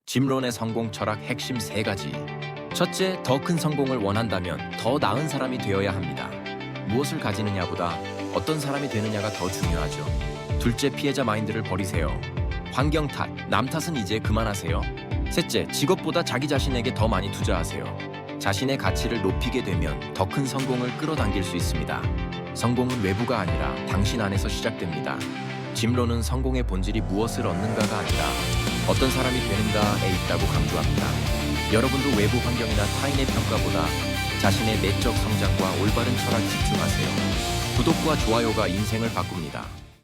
짐 론의 성공 철학 핵심 3가지. 첫째, 더 큰 성공을 원한다면 더 나은 사람이 되어야 합니다. 무엇을 가지느냐보다 어떤 사람이 되느냐가 더 중요하죠. 둘째, 피해자 마인드를 버리세요. 환경 탓, 남 탓은 이제 그만하세요. 셋째, 직업보다 자기 자신에게 더 많이 투자하세요. 자신의 가치를 높이게 되면 더 큰 성공을 끌어당길 수 있습니다. 성공은 외부가 아니라 당신 안에서 시작됩니다. 짐 론은 성공의 본질이 무엇을 얻는가가 아니라 어떤 사람이 되는가에 있다고 강조합니다. 여러분도 외부 환경이나 타인의 평가보다 자신의 내적 성장과 올바른 철학에 집중하세요. 구독과 좋아요가 인생을 바꿉니다.